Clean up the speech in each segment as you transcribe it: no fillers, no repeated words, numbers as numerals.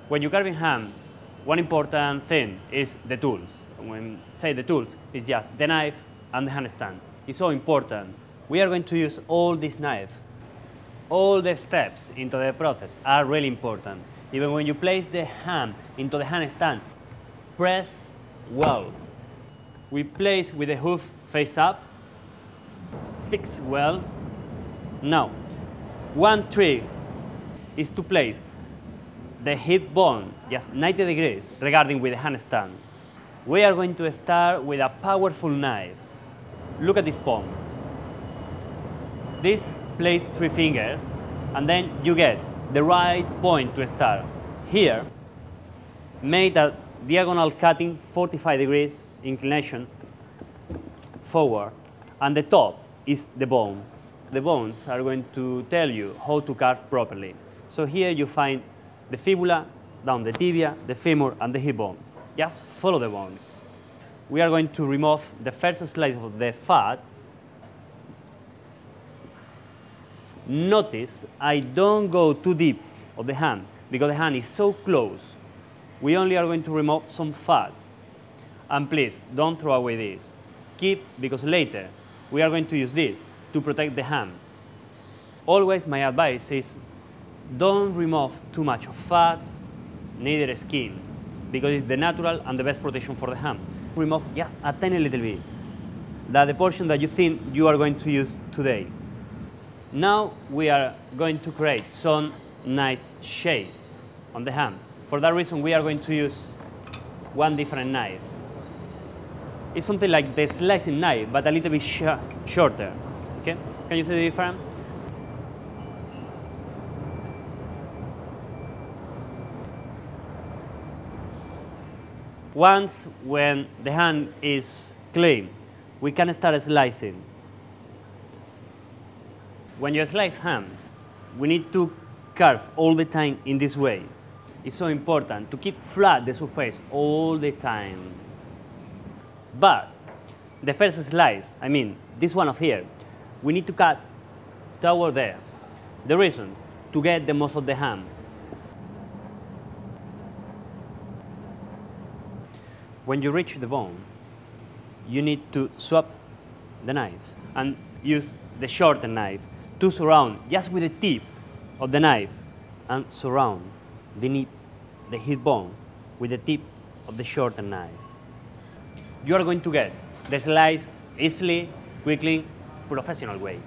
When you're carving ham, one important thing is the tools. When say the tools, it's just the knife and the handstand. It's so important. We are going to use all this knife. All the steps into the process are really important. Even when you place the ham into the handstand, press well. We place with the hoof face up, fix well. Now, one trick is to place the hip bone just 90 degrees regarding with the handstand. We are going to start with a powerful knife. Look at this palm. This place 3 fingers, and then you get the right point to start. Here, make a diagonal cutting 45 degrees inclination forward, and the top is the bone. The bones are going to tell you how to carve properly. So here you find the fibula, down the tibia, the femur, and the hip bone. Just follow the bones. We are going to remove the first slice of the fat. Notice I don't go too deep of the hand because the hand is so close. We only are going to remove some fat. And please, don't throw away this. Keep, because later we are going to use this to protect the ham. Always my advice is don't remove too much of fat, neither skin, because it's the natural and the best protection for the ham. Remove just a tiny little bit, the portion that you think you are going to use today. Now we are going to create some nice shape on the ham. For that reason, we are going to use one different knife. It's something like the slicing knife, but a little bit shorter. Okay? Can you see the difference? Once when the hand is clean, we can start slicing. When you slice ham, we need to carve all the time in this way. It's so important to keep flat the surface all the time. But the first slice, I mean this one of here, we need to cut toward there. The reason, to get the most of the ham. When you reach the bone, you need to swap the knife and use the shorter knife to surround just with the tip of the knife and surround the hip bone with the tip of the shorter knife. You are going to get the slice easily, quickly, professional way.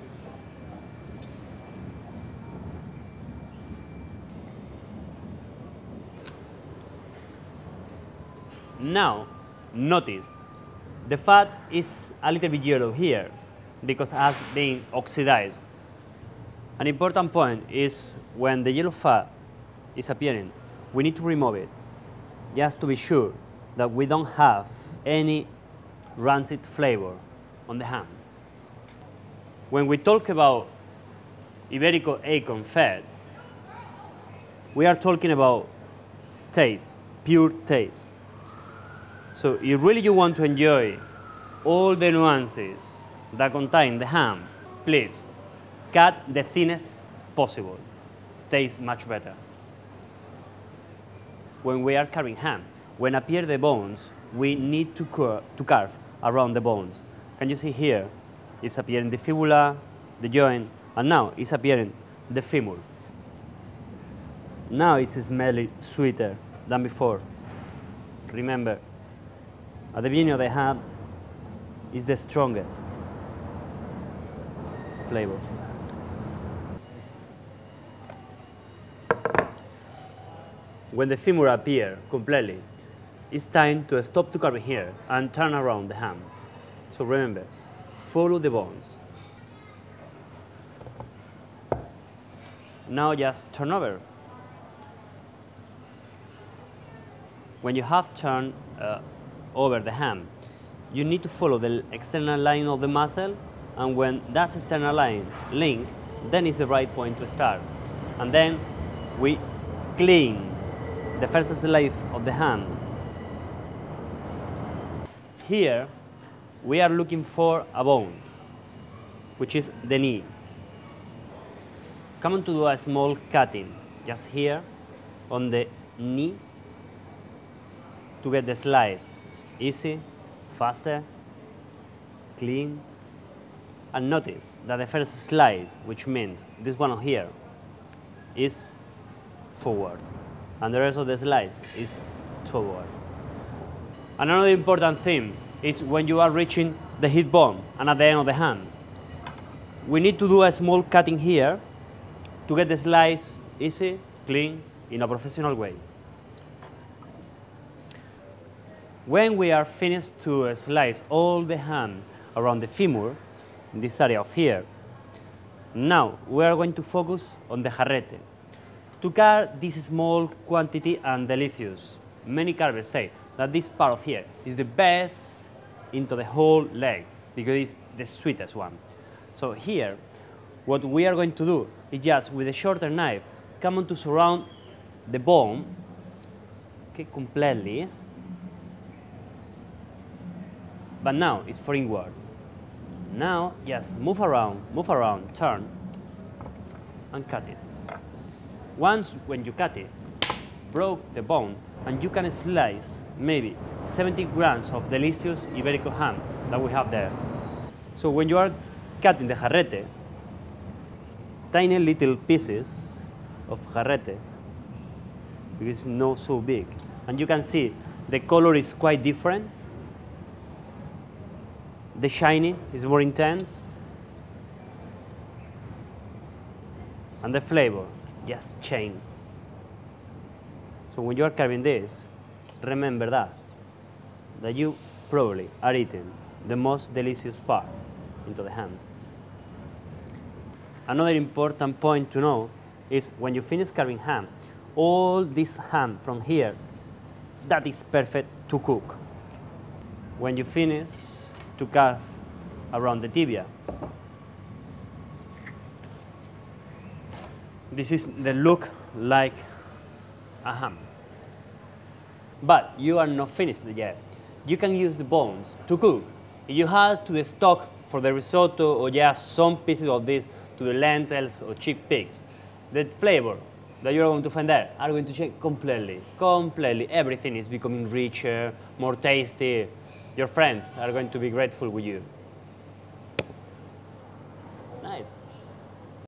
Now, notice the fat is a little bit yellow here because it has been oxidized. An important point is when the yellow fat is appearing, we need to remove it just to be sure that we don't have any rancid flavor on the ham. When we talk about Iberico acorn fat, we are talking about taste, pure taste. So if really you want to enjoy all the nuances that contain the ham, please cut the thinnest possible. Tastes much better. When we are carving ham, when appear the bones, we need to carve around the bones. Can you see here? It's appearing the fibula, the joint, and now it's appearing the femur. Now it's smelling sweeter than before. Remember, at the beginning of the ham is the strongest flavor. When the femur appears completely, it's time to stop to carve here and turn around the ham. So remember, follow the bones. Now just turn over. When you have turned over the ham, you need to follow the external line of the muscle, and when that external line link, then is the right point to start. And then we clean the first slice of the ham. Here we are looking for a bone, which is the knee. Come on to do a small cutting, just here on the ni to get the slice easy, faster, clean. And notice that the first slide, which means this one here, is forward, and the rest of the slice is toward. Another important thing is when you are reaching the hip bone and at the end of the hand. We need to do a small cutting here to get the slice easy, clean, in a professional way. When we are finished to slice all the hand around the femur, in this area of here, now we are going to focus on the jarrete. To cut this small quantity and delicious, many carvers say that this part of here is the best into the whole leg because it's the sweetest one. So here, what we are going to do is just with a shorter knife, come on to surround the bone, okay, completely. But now it's for inward. Now just move around, turn, and cut it. Once when you cut it, broke the bone, and you can slice maybe 70 grams of delicious Iberico ham that we have there. So when you are cutting the jarrete, tiny little pieces of jarrete, because it's not so big, and you can see the color is quite different. The shiny is more intense, and the flavor just change. So when you are carving this, remember that you probably are eating the most delicious part into the ham. Another important point to know is when you finish carving ham, all this ham from here, that is perfect to cook. When you finish to carve around the tibia, this is the look like a ham. But you are not finished yet. You can use the bones to cook. If you add to the stock for the risotto or just some pieces of this to the lentils or chickpeas, the flavor that you're going to find there are going to change completely. Completely. Everything is becoming richer, more tasty. Your friends are going to be grateful with you.